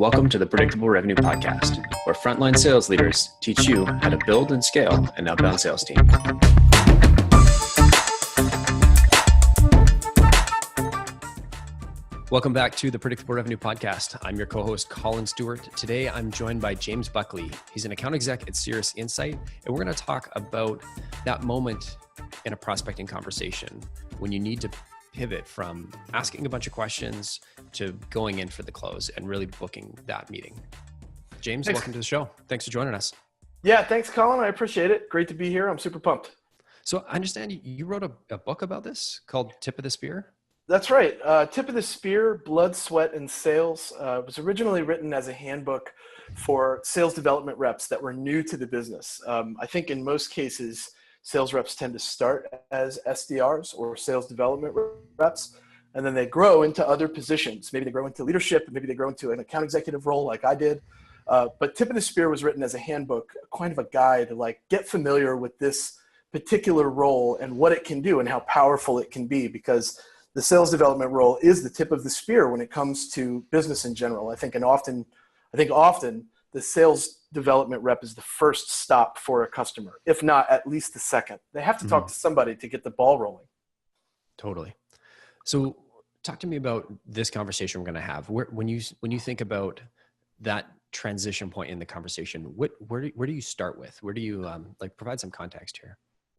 Welcome to the Predictable Revenue Podcast, where frontline sales leaders teach you how to build and scale an outbound sales team. Welcome back to the Predictable Revenue Podcast. I'm your co-host, Collin Stewart. Today, I'm joined by James Buckley. He's an account exec at Cirrus Insight, and we're going to talk about that moment in a prospecting conversation when you need to pivot from asking a bunch of questions to going in for the close and really booking that meeting. James, welcome to the show. Thanks for joining us. Yeah, thanks, Collin. I appreciate it. Great to be here. I'm super pumped. So I understand you wrote a book about this called Tip of the Spear? That's right. Tip of the Spear, Blood, Sweat, and Sales was originally written as a handbook for sales development reps that were new to the business. I think in most cases, sales reps tend to start as SDRs or sales development reps, and then they grow into other positions. Maybe they grow into leadership, maybe they grow into an account executive role like I did. But Tip of the Spear was written as a handbook, kind of a guide, like get familiar with this particular role and what it can do and how powerful it can be, because the sales development role is the tip of the spear when it comes to business in general. I think often the sales development rep is the first stop for a customer, if not at least the second. They have to talk to somebody to get the ball rolling. Totally. So talk to me about this conversation we're going to have. When you think about that transition point in the conversation, where do you start with? Where do you provide some context here?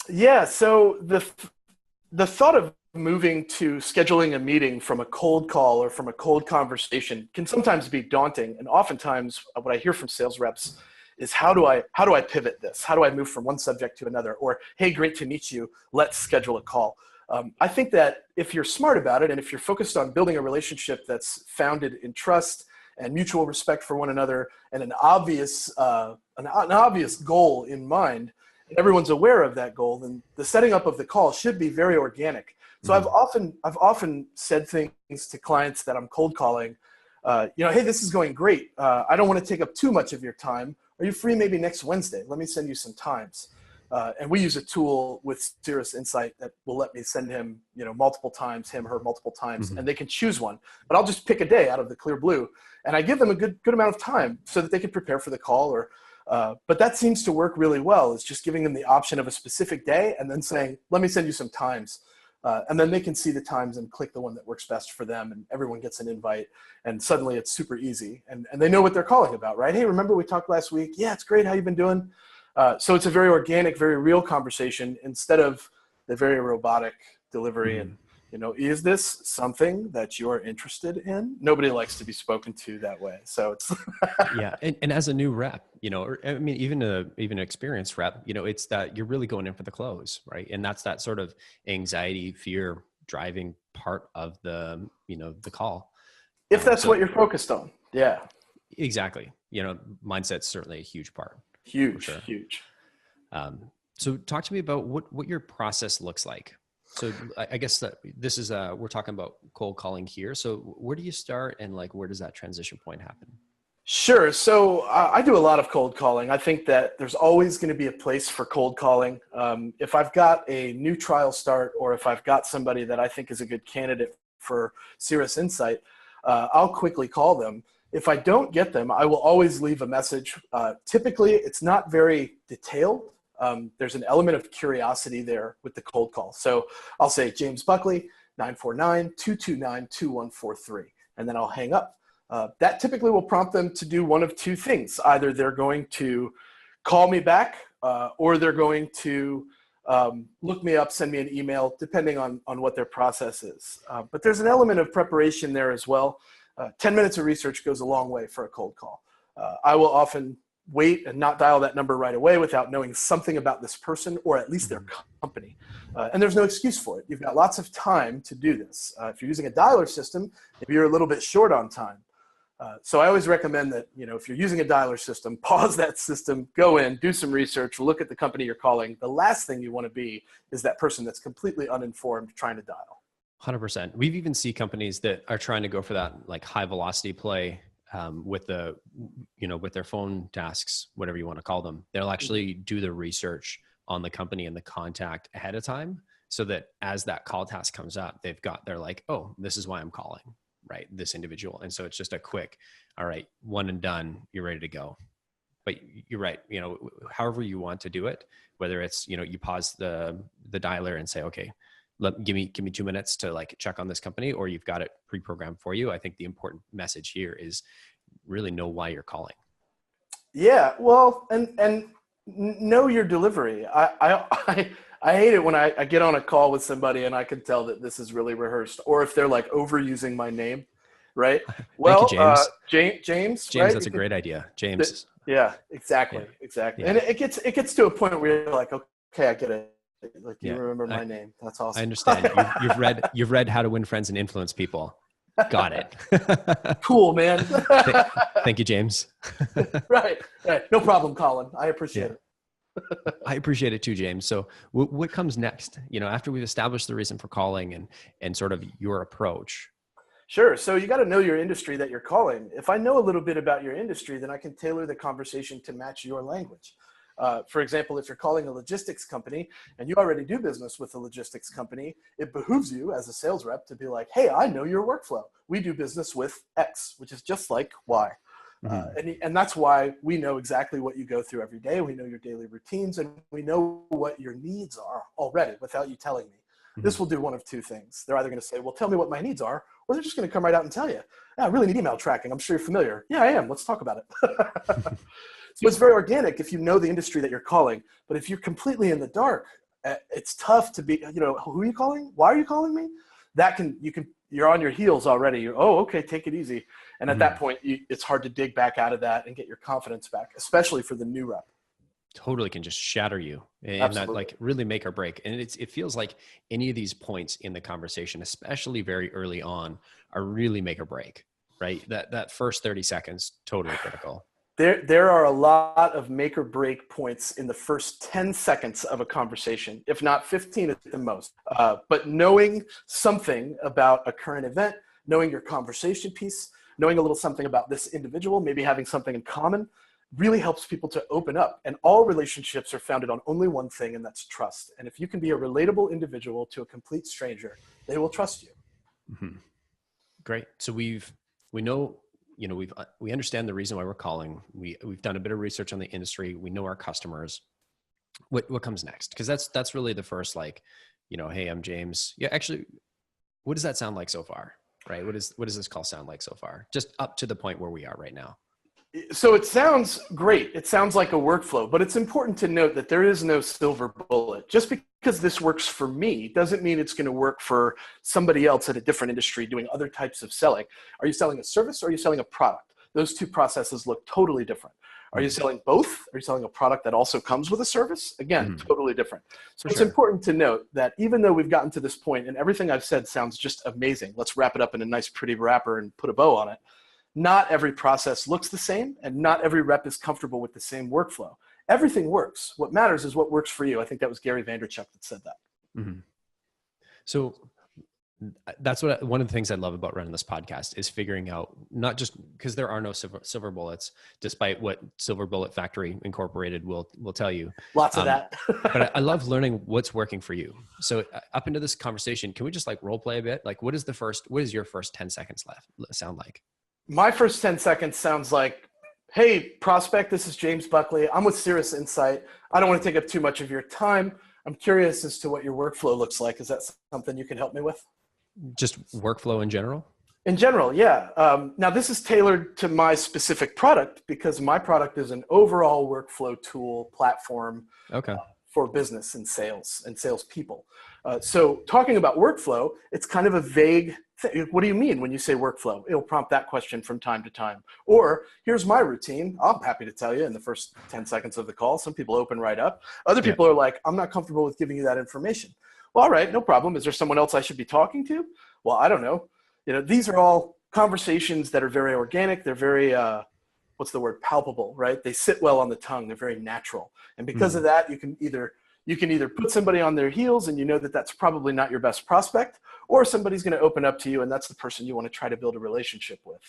Yeah. So the thought of moving to scheduling a meeting from a cold call or from a cold conversation can sometimes be daunting. And oftentimes what I hear from sales reps is, how do I pivot this? How do I move from one subject to another? Or, hey, great to meet you. Let's schedule a call. I think that if you're smart about it and if you're focused on building a relationship that's founded in trust and mutual respect for one another and an obvious goal in mind, and everyone's aware of that goal, then the setting up of the call should be very organic. So I've often said things to clients that I'm cold calling, hey, this is going great. I don't want to take up too much of your time. Are you free maybe next Wednesday? Let me send you some times. And we use a tool with Cirrus Insight that will let me send him, multiple times, her multiple times, and they can choose one. But I'll just pick a day out of the clear blue, and I give them a good amount of time so that they can prepare for the call. But that seems to work really well. It's just giving them the option of a specific day and then saying, let me send you some times. And then they can see the times and click the one that works best for them, and everyone gets an invite, and suddenly it's super easy. And they know what they're calling about, right? Hey, remember we talked last week? Yeah, it's great. How you been doing? So it's a very organic, very real conversation instead of the very robotic delivery. And, is this something that you're interested in? Nobody likes to be spoken to that way. So it's yeah. And as a new rep, even an experienced rep, it's that you're really going in for the close, right? And that's that sort of anxiety, fear driving part of the call. If that's what you're focused on. Yeah, exactly. Mindset's certainly a huge part. Huge. So talk to me about what your process looks like. So I guess that this is, we're talking about cold calling here. So where do you start and where does that transition point happen? Sure. So I do a lot of cold calling. I think that there's always going to be a place for cold calling. If I've got a new trial start, or if I've got somebody that I think is a good candidate for Cirrus Insight, I'll quickly call them. If I don't get them, I will always leave a message. Typically, it's not very detailed. There's an element of curiosity there with the cold call. So I'll say, James Buckley, 949-229-2143, and then I'll hang up. That typically will prompt them to do one of two things. Either they're going to call me back, or they're going to look me up, send me an email, depending on what their process is. But there's an element of preparation there as well. 10 minutes of research goes a long way for a cold call. I will often wait and not dial that number right away without knowing something about this person, or at least their company. And there's no excuse for it. You've got lots of time to do this. If you're using a dialer system, maybe you're a little bit short on time. So I always recommend that, if you're using a dialer system, pause that system, go in, do some research, look at the company you're calling. The last thing you want to be is that person that's completely uninformed trying to dial. 100%. We've even seen companies that are trying to go for that high velocity play with with their phone tasks, whatever you want to call them. They'll actually do the research on the company and the contact ahead of time, so that as that call task comes up, they're oh, this is why I'm calling. right? This individual. And so it's just a quick, all right, one and done, you're ready to go. But you're right. However you want to do it, whether it's, you pause the dialer and say, okay, give me 2 minutes to like check on this company, or you've got it pre-programmed for you. I think the important message here is really know why you're calling. Yeah. Well, and know your delivery. I hate it when I get on a call with somebody and I can tell that this is really rehearsed, or if they're like overusing my name, right? Well, thank you, James. James, right? That's a great idea. James. Yeah, exactly. Yeah. Exactly. Yeah. And it gets to a point where you're like, okay, I get it. Like, you remember my name. That's awesome. I understand. You've read How to Win Friends and Influence People. Got it. Cool, man. Thank you, James. Right. No problem, Collin. I appreciate it. I appreciate it too, James. So what comes next? After we've established the reason for calling and sort of your approach. Sure. So you got to know your industry that you're calling. If I know a little bit about your industry, then I can tailor the conversation to match your language. For example, if you're calling a logistics company and you already do business with a logistics company, it behooves you as a sales rep to be like, hey, I know your workflow. We do business with X, which is just like Y. And that's why we know exactly what you go through every day. We know your daily routines, and we know what your needs are already without you telling me. This will do one of two things. They're either going to say, well, tell me what my needs are, or they're just going to come right out and tell you, yeah, I really need email tracking. I'm sure you're familiar. Yeah, I am. Let's talk about it. So it's very organic if you know the industry that you're calling. But if you're completely in the dark, it's tough to be, who are you calling? Why are you calling me? You're on your heels already. Okay, take it easy. And at that point, it's hard to dig back out of that and get your confidence back, especially for the new rep. Totally can just shatter you and that like really make or break. And it feels like any of these points in the conversation, especially very early on, are really make or break, right? That first 30 seconds, totally critical. There are a lot of make or break points in the first 10 seconds of a conversation, if not 15 at the most. But knowing something about a current event, knowing your conversation piece, knowing a little something about this individual, maybe having something in common, really helps people to open up. And all relationships are founded on only one thing, and that's trust. And if you can be a relatable individual to a complete stranger, they will trust you. Mm-hmm. Great. So we understand the reason why we're calling. We've done a bit of research on the industry. We know our customers. What comes next? Because that's really the first, like, hey, I'm James. Yeah, actually, what does that sound like so far? Right? What does this call sound like so far? Just up to the point where we are right now. So it sounds great. It sounds like a workflow, but it's important to note that there is no silver bullet. Just because this works for me doesn't mean it's going to work for somebody else at a different industry doing other types of selling. Are you selling a service or are you selling a product? Those two processes look totally different. Are you selling both? Are you selling a product that also comes with a service? Again, totally different. So it's important to note that even though we've gotten to this point and everything I've said sounds just amazing, let's wrap it up in a nice pretty wrapper and put a bow on it. Not every process looks the same, and not every rep is comfortable with the same workflow. Everything works. What matters is what works for you. I think that was Gary Vaynerchuk that said that. Mm-hmm. So that's one of the things I love about running this podcast is figuring out, not just because there are no silver bullets, despite what Silver Bullet Factory Incorporated will tell you. Lots of that. But I love learning what's working for you. So up into this conversation, can we just like role play a bit? Like what is your first 10 seconds sound like? My first 10 seconds sounds like, hey, prospect, this is James Buckley. I'm with Cirrus Insight. I don't want to take up too much of your time. I'm curious as to what your workflow looks like. Is that something you can help me with? Just workflow in general? In general, yeah. Now, this is tailored to my specific product because my product is an overall workflow tool platform for business and salespeople. So talking about workflow, it's kind of a vague thing. What do you mean when you say workflow? It'll prompt that question from time to time. Or here's my routine. I'm happy to tell you in the first 10 seconds of the call. Some people open right up. Other people are like, I'm not comfortable with giving you that information. Well, all right, no problem. Is there someone else I should be talking to? Well, I don't know. These are all conversations that are very organic. They're very, palpable, right? They sit well on the tongue. They're very natural. And because of that, you can either put somebody on their heels and you know that that's probably not your best prospect, or somebody's going to open up to you and that's the person you want to try to build a relationship with.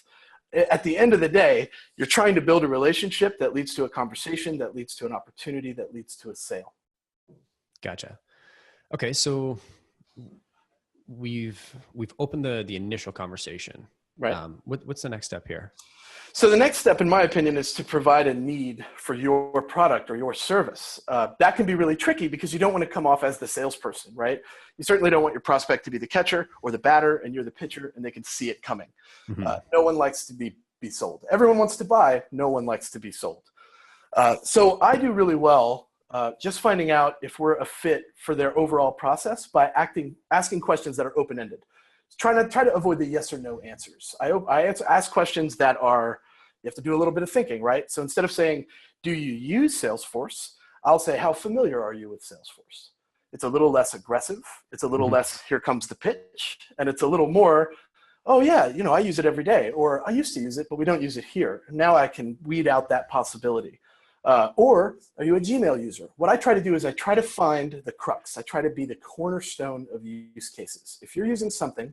At the end of the day, you're trying to build a relationship that leads to a conversation, that leads to an opportunity, that leads to a sale. Gotcha. Okay, so we've opened the initial conversation, Right. What's the next step here? So the next step, in my opinion, is to provide a need for your product or your service. That can be really tricky because you don't want to come off as the salesperson, right? You certainly don't want your prospect to be the catcher or the batter and you're the pitcher and they can see it coming. Mm-hmm. No one likes to be sold. Everyone wants to buy. No one likes to be sold. So I do really well just finding out if we're a fit for their overall process by asking questions that are open-ended. Try to avoid the yes or no answers. I ask questions that are, you have to do a little bit of thinking, right? So instead of saying, do you use Salesforce? I'll say, how familiar are you with Salesforce? It's a little less aggressive. It's a little less, here comes the pitch. And it's a little more, oh yeah, I use it every day. Or I used to use it, but we don't use it here. Now I can weed out that possibility. Or are you a Gmail user? What I try to do is I try to find the crux. I try to be the cornerstone of use cases. If you're using something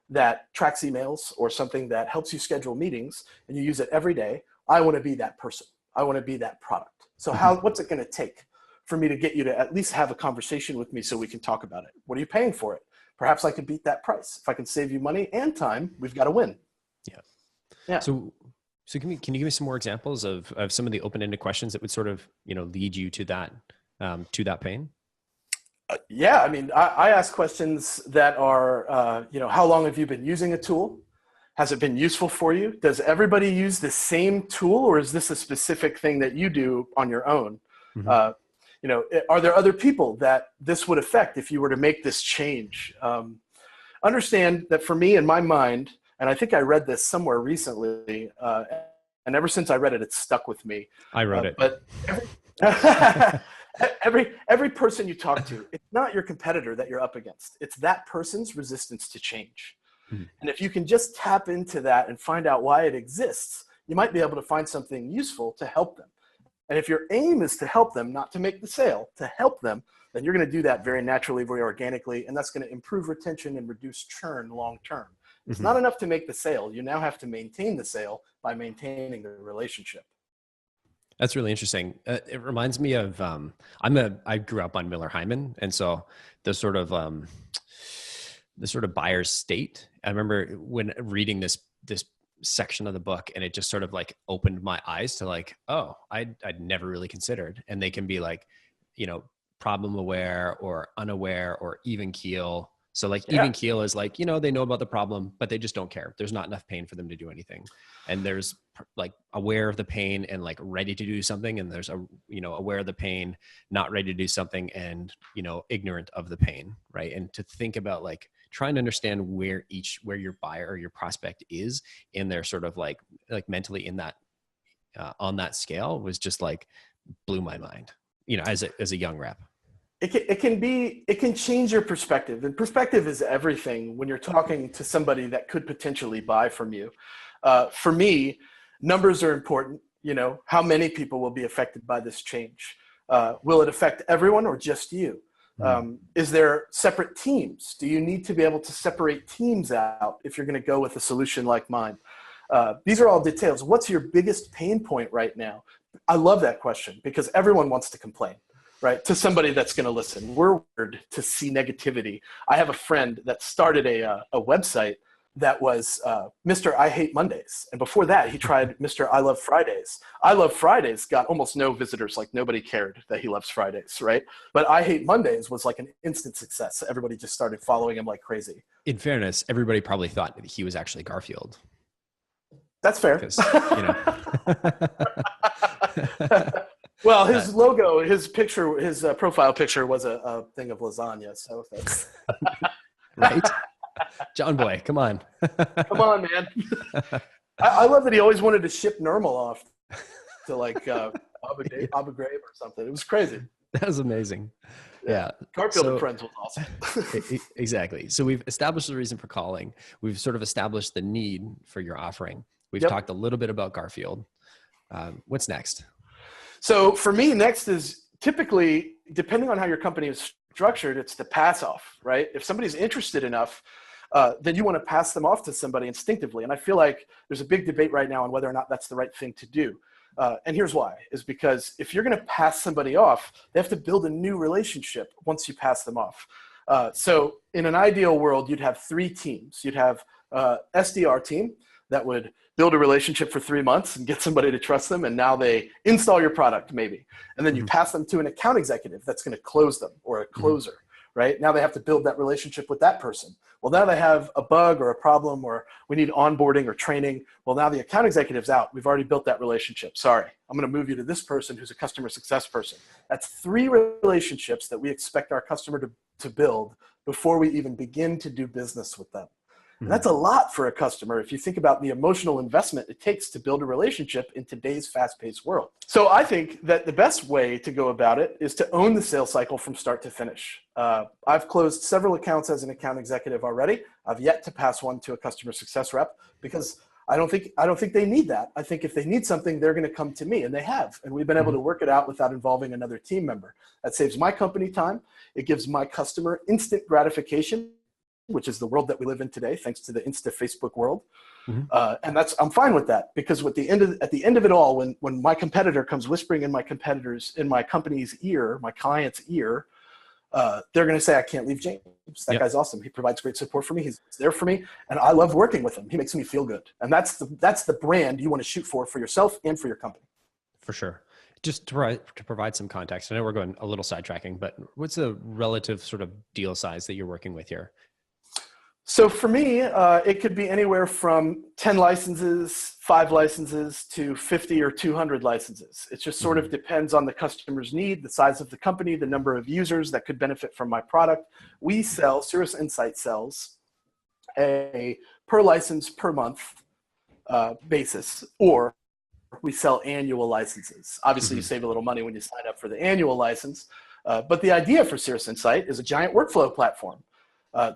that tracks emails or something that helps you schedule meetings and you use it every day, I want to be that person. I want to be that product. So what's it going to take for me to get you to at least have a conversation with me so we can talk about it? What are you paying for it? Perhaps I could beat that price. If I can save you money and time, we've got to win. Yeah. So can you give me some more examples of some of the open-ended questions that would sort of, lead you to that pain? Yeah, I mean, I ask questions that are, how long have you been using a tool? Has it been useful for you? Does everybody use the same tool, or is this a specific thing that you do on your own? Are there other people that this would affect if you were to make this change? Understand that for me, in my mind, and I think I read this somewhere recently, and ever since I read it, it's stuck with me. I wrote it. But every person you talk to, it's not your competitor that you're up against. It's that person's resistance to change. Mm-hmm. And if you can just tap into that and find out why it exists, you might be able to find something useful to help them. And if your aim is to help them, not to make the sale, to help them, then you're going to do that very naturally, very organically, and that's going to improve retention and reduce churn long term. It's not enough to make the sale. You now have to maintain the sale by maintaining the relationship. That's really interesting. It reminds me of, I grew up on Miller Hyman. And so the sort of buyer's state, I remember when reading this section of the book, and it just sort of like opened my eyes to like, oh, I'd never really considered. And they can be like, problem aware or unaware or even keel. So like even keel is like, they know about the problem, but they just don't care. There's not enough pain for them to do anything. And there's like aware of the pain and like ready to do something. And there's aware of the pain, not ready to do something, and, ignorant of the pain. Right. And to think about like trying to understand where your buyer or your prospect is in their sort of like mentally in that, on that scale was just like blew my mind, as a young rep. It can change your perspective, and perspective is everything when you're talking to somebody that could potentially buy from you. For me, numbers are important. How many people will be affected by this change? Will it affect everyone or just you? Is there separate teams? Do you need to be able to separate teams out if you're going to go with a solution like mine? These are all details. What's your biggest pain point right now? I love that question because everyone wants to complain. Right, to somebody that's going to listen. We're weird to see negativity. I have a friend that started a website that was Mr. I Hate Mondays. And before that, he tried Mr. I Love Fridays. I Love Fridays got almost no visitors, like nobody cared that he loves Fridays, right? But I Hate Mondays was like an instant success. Everybody just started following him like crazy. In fairness, everybody probably thought that he was actually Garfield. That's fair. Well, his logo, his picture, his profile picture was a thing of lasagna. So that's right. John Boy, come on. Come on, man. I love that he always wanted to ship Normal off to like Abu Ghraib or something. It was crazy. That was amazing. Yeah. Garfield and Friends was awesome. Exactly. So we've established the reason for calling. We've sort of established the need for your offering. We've talked a little bit about Garfield. What's next? So for me, next is typically, depending on how your company is structured, it's the pass off, right? If somebody's interested enough, then you want to pass them off to somebody instinctively. And I feel like there's a big debate right now on whether or not that's the right thing to do. And here's why, is because if you're going to pass somebody off, they have to build a new relationship once you pass them off. So in an ideal world, you'd have three teams. You'd have SDR team that would build a relationship for 3 months and get somebody to trust them, and now they install your product maybe. And then you pass them to an account executive that's going to close them, or a closer, right? Now they have to build that relationship with that person. Well, now they have a bug or a problem, or we need onboarding or training. Well, now the account executive's out. We've already built that relationship. Sorry, I'm going to move you to this person who's a customer success person. That's 3 relationships that we expect our customer to build before we even begin to do business with them. And that's a lot for a customer if you think about the emotional investment it takes to build a relationship in today's fast-paced world. So I think that the best way to go about it is to own the sales cycle from start to finish. I've closed several accounts as an account executive already. I've yet to pass one to a customer success rep because I don't think they need that. I think if they need something, they're going to come to me, and they have. And we've been able to work it out without involving another team member. That saves my company time. It gives my customer instant gratification, which is the world that we live in today, thanks to the Insta Facebook world. And I'm fine with that, because at the end of it all, when my competitor comes whispering in my company's ear, my client's ear, they're going to say, I can't leave James. That guy's awesome. He provides great support for me. He's there for me. And I love working with him. He makes me feel good. And that's the brand you want to shoot for yourself and for your company. For sure. Just to provide some context, I know we're going a little sidetracking, but what's the relative sort of deal size that you're working with here? So for me, it could be anywhere from 10 licenses, 5 licenses, to 50 or 200 licenses. It just sort of depends on the customer's need, the size of the company, the number of users that could benefit from my product. Cirrus Insight sells a per license per month basis, or we sell annual licenses. Obviously, you save a little money when you sign up for the annual license. But the idea for Cirrus Insight is a giant workflow platform.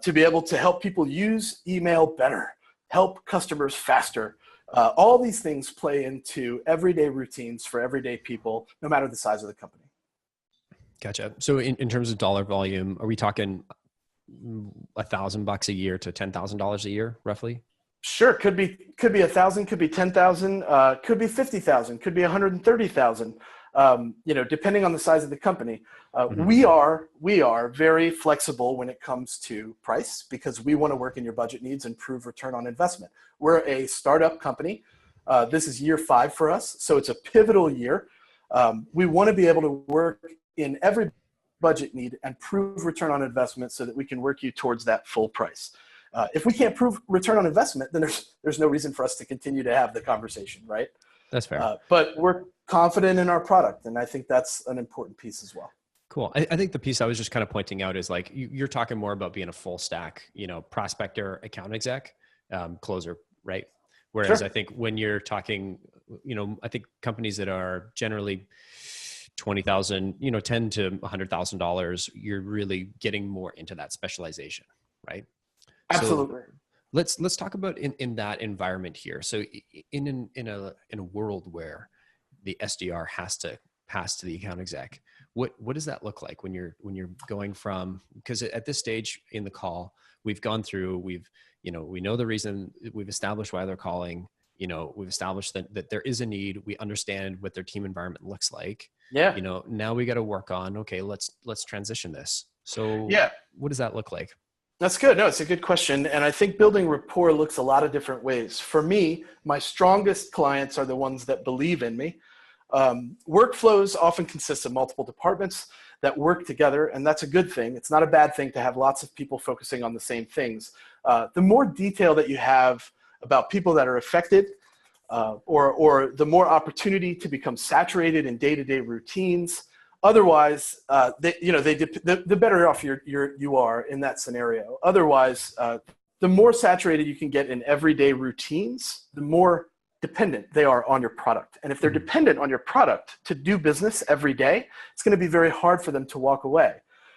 To be able to help people use email better, help customers faster. All these things play into everyday routines for everyday people, no matter the size of the company. Gotcha. So in terms of dollar volume, are we talking $1,000 a year to $10,000 a year, roughly? Sure. Could be 1,000, could be 10,000, could be 50,000, could be 130,000. Depending on the size of the company. We are very flexible when it comes to price, because we want to work in your budget needs and prove return on investment. We're a startup company. This is year 5 for us, so it's a pivotal year. We want to be able to work in every budget need and prove return on investment so that we can work you towards that full price. If we can't prove return on investment, then there's no reason for us to continue to have the conversation, right? That's fair. But we're confident in our product, and I think that's an important piece as well. Cool. I think the piece I was just kind of pointing out is like you're talking more about being a full stack, prospector, account exec, closer, right? Whereas I think when you're talking, I think companies that are generally 20,000, $10 to $100,000, you're really getting more into that specialization, right? Absolutely. So let's talk about in that environment here. So in a world where the SDR has to pass to the account exec, what does that look like when you're going from, because at this stage in the call, we've gone through, we know the reason, we've established why they're calling, we've established that there is a need, we understand what their team environment looks like. Yeah. Now we got to work on, okay, let's transition this. So what does that look like? That's good. No, it's a good question. And I think building rapport looks a lot of different ways. For me, my strongest clients are the ones that believe in me. Workflows often consist of multiple departments that work together, and that's a good thing. It's not a bad thing to have lots of people focusing on the same things. The more detail that you have about people that are affected, or the more opportunity to become saturated in day-to-day routines. Otherwise, the better off you are in that scenario. Otherwise, the more saturated you can get in everyday routines, the more dependent they are on your product. And if they're dependent on your product to do business every day, it's going to be very hard for them to walk away.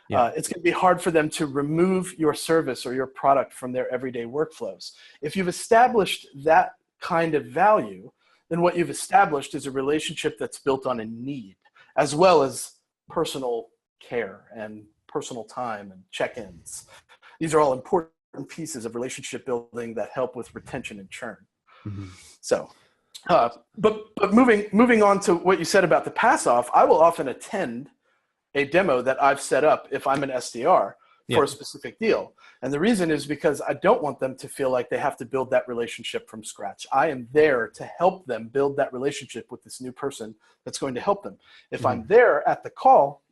It's going to be hard for them to remove your service or your product from their everyday workflows. If you've established that kind of value, then what you've established is a relationship that's built on a need, as well as personal care and personal time and check-ins. These are all important pieces of relationship building that help with retention and churn. So, but moving on to what you said about the pass off, I will often attend a demo that I've set up if I'm an SDR, for a specific deal. And the reason is because I don't want them to feel like they have to build that relationship from scratch. I am there to help them build that relationship with this new person that's going to help them. If I'm there at the call,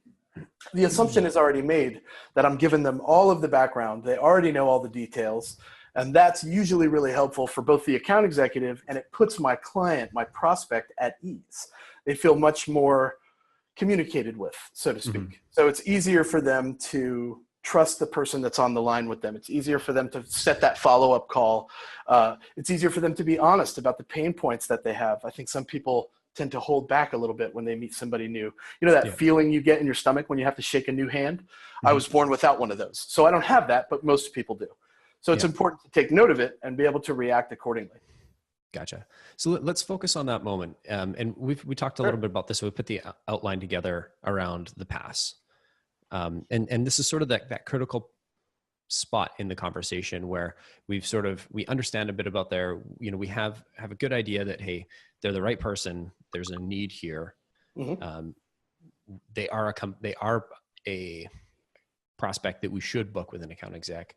the assumption is already made that I'm giving them all of the background. They already know all the details. And that's usually really helpful for both the account executive, and it puts my client, my prospect, at ease. They feel much more communicated with, so to speak. So it's easier for them to trust the person that's on the line with them. It's easier for them to set that follow-up call. It's easier for them to be honest about the pain points that they have. I think some people tend to hold back a little bit when they meet somebody new. You know that feeling you get in your stomach when you have to shake a new hand? I was born without one of those. So I don't have that, but most people do. So it's important to take note of it and be able to react accordingly. Gotcha. So let's focus on that moment. And we talked a little bit about this. So we put the outline together around the pass. And this is sort of that critical spot in the conversation where we understand a bit about we have a good idea that, hey, they're the right person. There's a need here. They are a prospect that we should book with an account exec.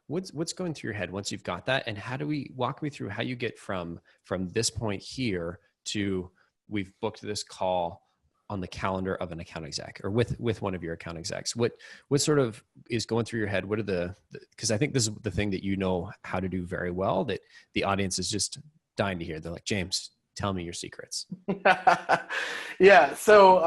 What's going through your head once you've got that? And how do we walk me through how you get from this point here to we've booked this call on the calendar of an account exec or with one of your account execs? What sort of is going through your head? What are because I think this is the thing that you know how to do very well that the audience is just dying to hear. They're like, James, tell me your secrets. Yeah. So,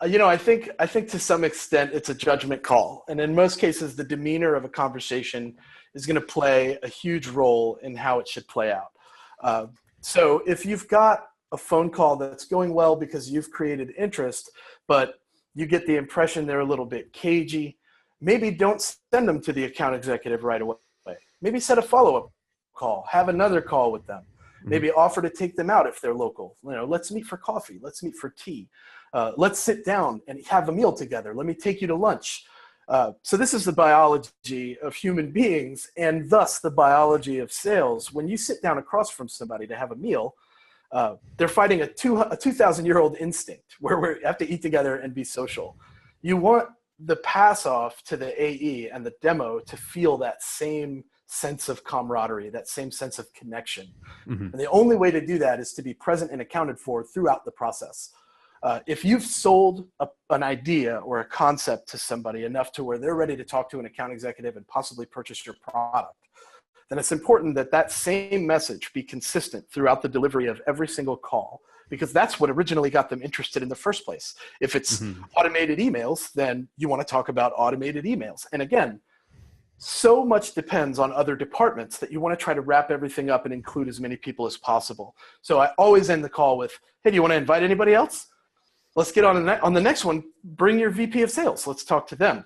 I think to some extent it's a judgment call. And in most cases, the demeanor of a conversation is going to play a huge role in how it should play out. So if you've got a phone call that's going well because you've created interest, but you get the impression they're a little bit cagey, maybe don't send them to the account executive right away. Maybe set a follow-up call, have another call with them. Maybe offer to take them out if they're local. Let's meet for coffee. Let's meet for tea. Let's sit down and have a meal together. Let me take you to lunch. So this is the biology of human beings and thus the biology of sales. When you sit down across from somebody to have a meal, they're fighting a 2,000-year-old instinct where we have to eat together and be social. You want the pass off to the AE and the demo to feel that same sense of camaraderie, that same sense of connection. And the only way to do that is to be present and accounted for throughout the process. If you've sold an idea or a concept to somebody enough to where they're ready to talk to an account executive and possibly purchase your product, then it's important that that same message be consistent throughout the delivery of every single call, because that's what originally got them interested in the first place. If it's automated emails, then you want to talk about automated emails. And again, so much depends on other departments that you want to try to wrap everything up and include as many people as possible. So I always end the call with, hey, do you want to invite anybody else? Let's get on the next one. Bring your VP of sales. Let's talk to them.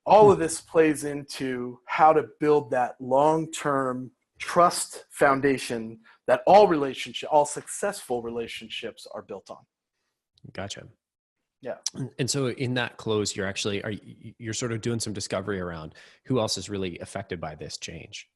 All of this plays into how to build that long-term trust foundation that all successful relationships are built on. Gotcha. Yeah. And so in that close, you're sort of doing some discovery around who else is really affected by this change.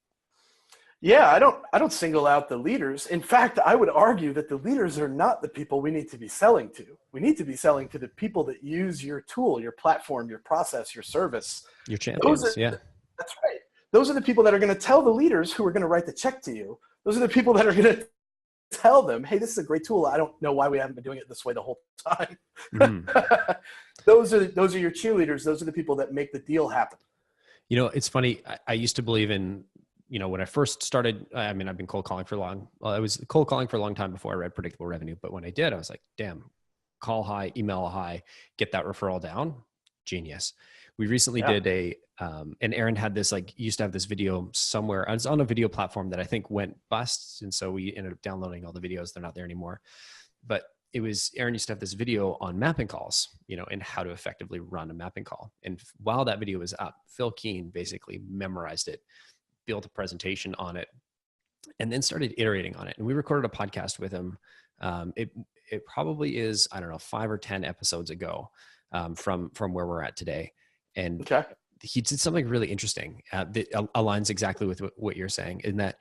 Yeah, I don't single out the leaders. In fact, I would argue that the leaders are not the people we need to be selling to. We need to be selling to the people that use your tool, your platform, your process, your service. Your champions, That's right. Those are the people that are going to tell the leaders who are going to write the check to you. Those are the people that are going to tell them, hey, this is a great tool. I don't know why we haven't been doing it this way the whole time. Those are your cheerleaders. Those are the people that make the deal happen. It's funny. I used to believe in, when I first started, I've been cold calling for I was cold calling for a long time before I read Predictable Revenue. But when I did, I was like, damn, call high, email high, get that referral down. Genius. We recently did and Aaron had this, used to have this video somewhere. I was on a video platform that I think went bust. And so we ended up downloading all the videos. They're not there anymore. But Aaron used to have this video on mapping calls, and how to effectively run a mapping call. And while that video was up, Phil Keen basically memorized it, built a presentation on it, and then started iterating on it. And we recorded a podcast with him. It probably is, 5 or 10 episodes ago from where we're at today. And he did something really interesting that aligns exactly with what you're saying, in that,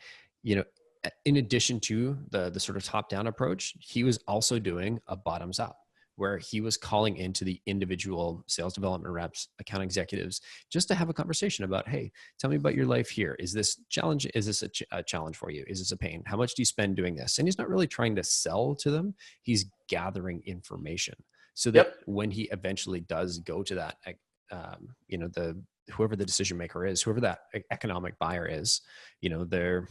in addition to the sort of top-down approach, he was also doing a bottoms-up, where he was calling into the individual sales development reps, account executives, just to have a conversation about, hey, tell me about your life here. Is this challenge? Is this a challenge for you? Is this a pain? How much do you spend doing this? And he's not really trying to sell to them. He's gathering information so that when he eventually does go to that, whoever the decision maker is, whoever that economic buyer is, they're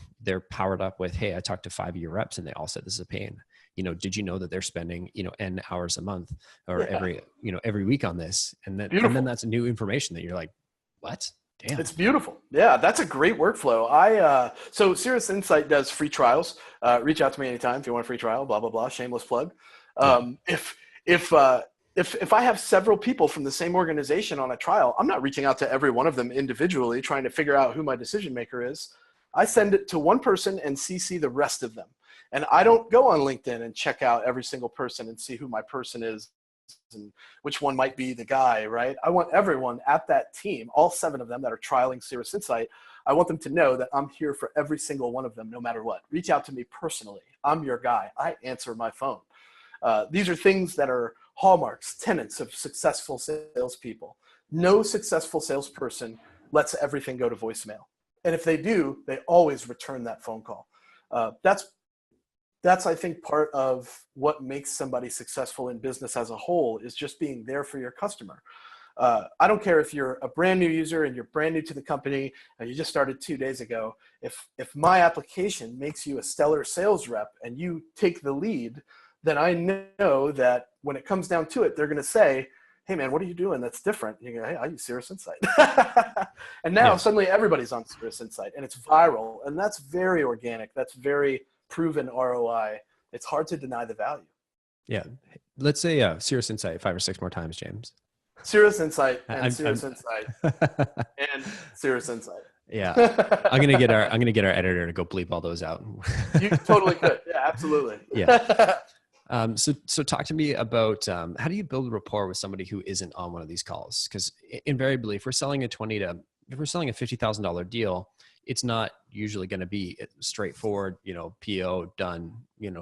powered up with, hey, I talked to 5 of your reps and they all said this is a pain. Did you know that they're spending, N hours a month or every week on this? And then that's new information that you're like, what? Damn. It's beautiful. Yeah, that's a great workflow. So Cirrus Insight does free trials. Reach out to me anytime if you want a free trial, blah, blah, blah, shameless plug. If I have several people from the same organization on a trial, I'm not reaching out to every one of them individually, trying to figure out who my decision maker is. I send it to one person and CC the rest of them. And I don't go on LinkedIn and check out every single person and see who my person is and which one might be the guy, right? I want everyone at that team, all 7 of them that are trialing Cirrus Insight, I want them to know that I'm here for every single one of them, no matter what. Reach out to me personally. I'm your guy. I answer my phone. These are things that are hallmarks, tenets of successful salespeople. No successful salesperson lets everything go to voicemail. And if they do, they always return that phone call. That's, I think, part of what makes somebody successful in business as a whole is just being there for your customer. I don't care if you're a brand new user and you're brand new to the company and you just started 2 days ago. If my application makes you a stellar sales rep and you take the lead, then I know that when it comes down to it, they're going to say, hey man, what are you doing that's different? And you go, hey, I use Cirrus Insight. And now suddenly everybody's on Cirrus Insight and it's viral. And that's very organic. That's very proven ROI. It's hard to deny the value. Yeah. Let's say Cirrus Insight 5 or 6 more times, James. Cirrus Insight and Cirrus Insight and Cirrus Insight. Yeah. I'm gonna get our editor to go bleep all those out. You totally could. Yeah, absolutely. Yeah. So talk to me about how do you build rapport with somebody who isn't on one of these calls? Because invariably, if we're selling a $50,000 deal, it's not usually going to be straightforward, PO done,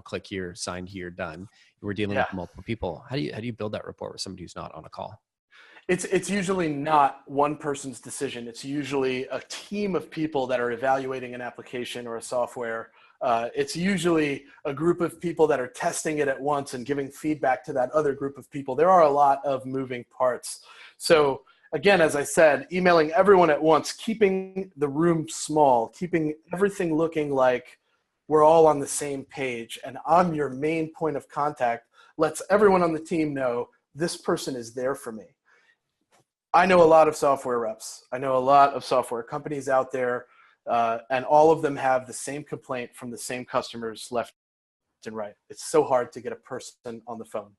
click here, signed here, done. We're dealing with multiple people. How do you build that rapport with somebody who's not on a call? It's usually not one person's decision. It's usually a team of people that are evaluating an application or a software. It's usually a group of people that are testing it at once and giving feedback to that other group of people. There are a lot of moving parts. So again, as I said, emailing everyone at once, keeping the room small, keeping everything looking like we're all on the same page and I'm your main point of contact, lets everyone on the team know this person is there for me. I know a lot of software reps. I know a lot of software companies out there, and all of them have the same complaint from the same customers left and right. It's so hard to get a person on the phone.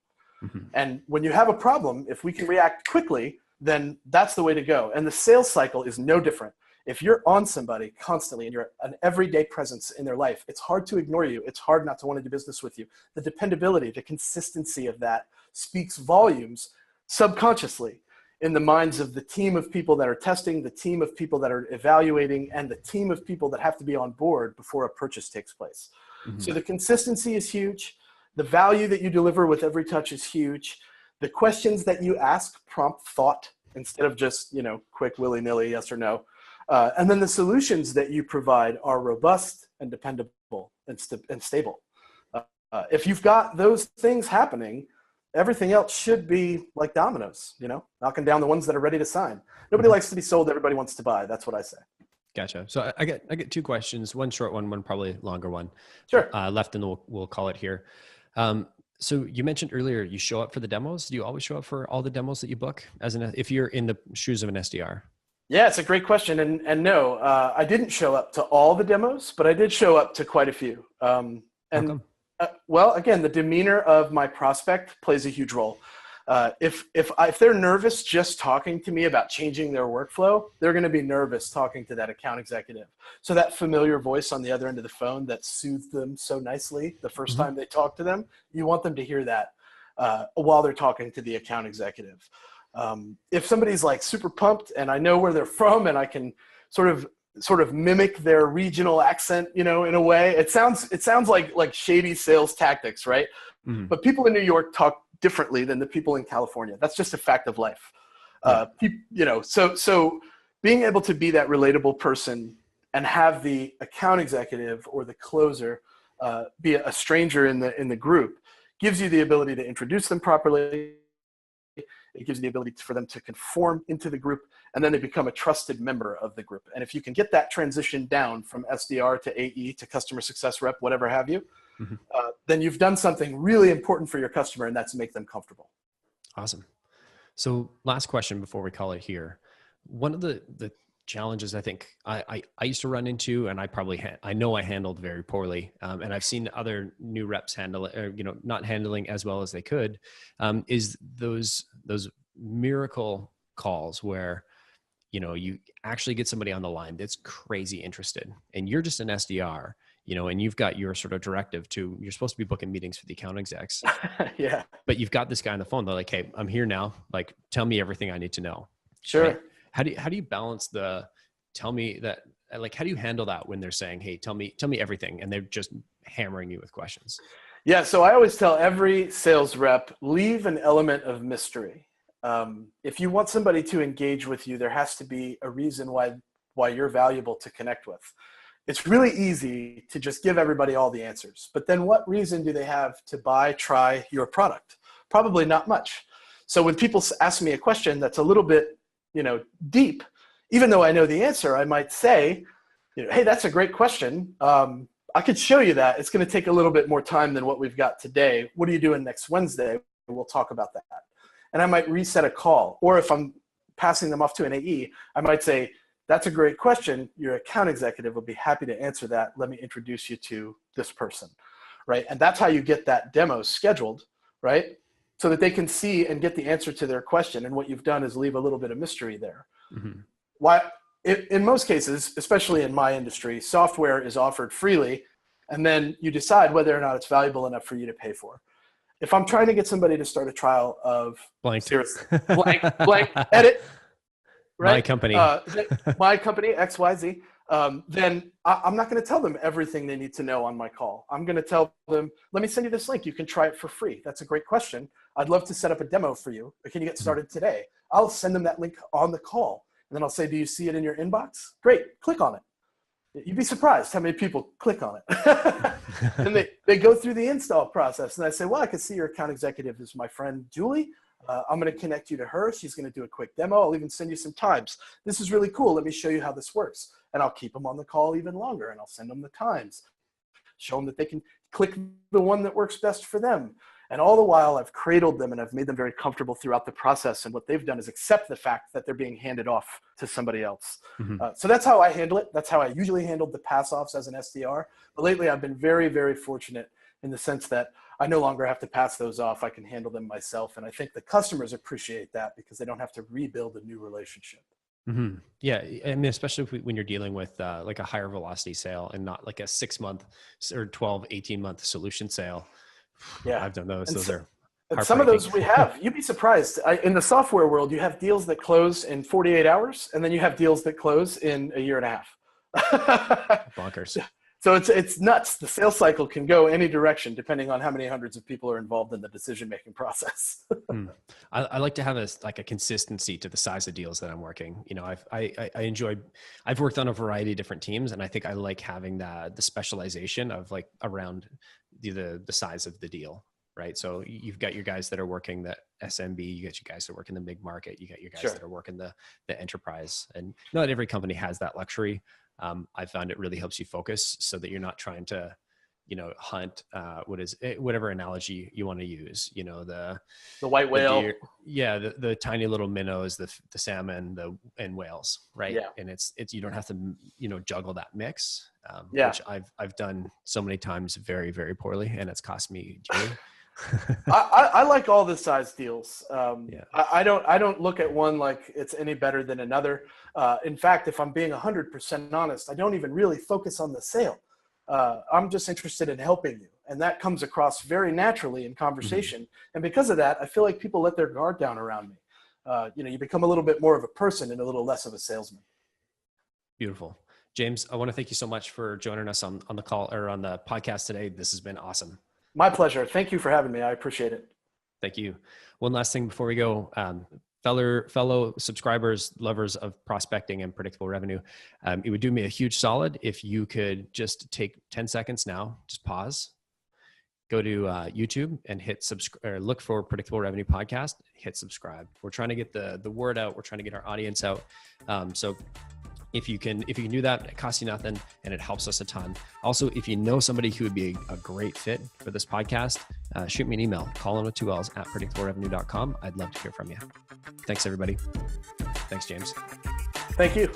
Mm-hmm. And when you have a problem, if we can react quickly, then that's the way to go. And the sales cycle is no different. If you're on somebody constantly and you're an everyday presence in their life, it's hard to ignore you. It's hard not to want to do business with you. The dependability, the consistency of that speaks volumes subconsciously in the minds of the team of people that are testing, the team of people that are evaluating, and the team of people that have to be on board before a purchase takes place. Mm-hmm. So the consistency is huge. The value that you deliver with every touch is huge. The questions that you ask prompt thought instead of just, quick willy-nilly yes or no. And then the solutions that you provide are robust and dependable and stable. If you've got those things happening, everything else should be like dominoes, knocking down the ones that are ready to sign. Nobody likes to be sold. Everybody wants to buy. That's what I say. Gotcha. So I get 2 questions, one short one probably longer one. Sure. Left, and we'll call it here. So you mentioned earlier, you show up for the demos. Do you always show up for all the demos that you book if you're in the shoes of an SDR? Yeah, it's a great question. And no, I didn't show up to all the demos, but I did show up to quite a few. Well, again, the demeanor of my prospect plays a huge role. If they're nervous just talking to me about changing their workflow, they're going to be nervous talking to that account executive. So that familiar voice on the other end of the phone that soothed them so nicely the first time they talk to them, you want them to hear that while they're talking to the account executive. If somebody's like super pumped and I know where they're from and I can sort of mimic their regional accent, in a way, it sounds like shady sales tactics, right? Mm-hmm. But people in New York talk differently than the people in California. That's just a fact of life. So being able to be that relatable person and have the account executive or the closer be a stranger in the group gives you the ability to introduce them properly. It gives you the ability for them to conform into the group, and then they become a trusted member of the group. And if you can get that transition down from SDR to AE to customer success rep, whatever have you, then you've done something really important for your customer, and that's make them comfortable. Awesome. So last question before we call it here. One of the challenges I think I used to run into, and I know I handled very poorly, and I've seen other new reps handle it, or, not handling as well as they could, is those miracle calls where, you actually get somebody on the line that's crazy interested, and you're just an SDR, and you've got your sort of directive you're supposed to be booking meetings for the account execs. Yeah. But you've got this guy on the phone. They're like, "Hey, I'm here now. Like, tell me everything I need to know." Sure. Right? How do you balance tell me that, like, how do you handle that when they're saying, "Hey, tell me everything," and they're just hammering you with questions? Yeah. So I always tell every sales rep, leave an element of mystery. If you want somebody to engage with you, there has to be a reason why you're valuable to connect with. It's really easy to just give everybody all the answers, but then what reason do they have to try your product? Probably not much. So when people ask me a question that's a little bit, deep, even though I know the answer, I might say, "Hey, that's a great question. I could show you that. It's going to take a little bit more time than what we've got today. What are you doing next Wednesday? We'll talk about that." And I might reset a call. Or if I'm passing them off to an AE, I might say, "That's a great question. Your account executive will be happy to answer that. Let me introduce you to this person," right? And that's how you get that demo scheduled, right? So that they can see and get the answer to their question. And what you've done is leave a little bit of mystery there. Mm-hmm. In most cases, especially in my industry, software is offered freely, and then you decide whether or not it's valuable enough for you to pay for. If I'm trying to get somebody to start a trial of blank edit, right? My company. My company, XYZ, then I'm not going to tell them everything they need to know on my call. I'm going to tell them, "Let me send you this link. You can try it for free. That's a great question. I'd love to set up a demo for you. Can you get started today?" I'll send them that link on the call. And then I'll say, "Do you see it in your inbox? Great, click on it." You'd be surprised how many people click on it. And they go through the install process. And I say, "Well, I can see your account executive is my friend, Julie. I'm going to connect you to her. She's going to do a quick demo. I'll even send you some times. This is really cool. Let me show you how this works." And I'll keep them on the call even longer, and I'll send them the times. Show them that they can click the one that works best for them. And all the while, I've cradled them and I've made them very comfortable throughout the process. And what they've done is accept the fact that they're being handed off to somebody else. So that's how I handle it. That's how I usually handled the pass-offs as an SDR. But lately, I've been very, very fortunate in the sense that I no longer have to pass those off. I can handle them myself. And I think the customers appreciate that because they don't have to rebuild a new relationship. Mm-hmm. Yeah. I mean, especially when you're dealing with like a higher velocity sale and not like a 6-month or 12, 18-month solution sale. Yeah. I've done those. And Those are and some of those we have. You'd be surprised. In the software world, you have deals that close in 48 hours, and then you have deals that close in a year and a half. Bonkers. So it's nuts. The sales cycle can go any direction depending on how many hundreds of people are involved in the decision-making process. I like to have a consistency to the size of deals that I'm working. I've worked on a variety of different teams, and I think I like having the specialization of like around the size of the deal, right? So you've got your guys that are working the SMB, you got your guys that work in the mid market, you got your guys that are working the enterprise, and not every company has that luxury. I found it really helps you focus so that you're not trying to, hunt, whatever analogy you want to use, the white whale. The tiny little minnows, the salmon, and whales, right? Yeah. And it's, you don't have to, juggle that mix, Yeah. which I've done so many times very, very poorly, and it's cost me dearly. I like all the size deals. I don't look at one like it's any better than another. In fact, if I'm being 100% honest, I don't even really focus on the sale. I'm just interested in helping you. And that comes across very naturally in conversation. And because of that, I feel like people let their guard down around me. You become a little bit more of a person and a little less of a salesman. Beautiful. James, I want to thank you so much for joining us on the call or on the podcast today. This has been awesome. My pleasure. Thank you for having me. I appreciate it. Thank you. One last thing before we go. Fellow subscribers, lovers of prospecting and predictable revenue, it would do me a huge solid if you could just take 10 seconds now, just pause, go to YouTube and hit subscribe, or look for Predictable Revenue Podcast, hit subscribe. We're trying to get the word out. We're trying to get our audience out. So if you can do that, it costs you nothing and it helps us a ton. Also, if you know somebody who would be a great fit for this podcast, shoot me an email, Collin with 2 L's at predictablerevenue.com. I'd love to hear from you. Thanks, everybody. Thanks, James. Thank you.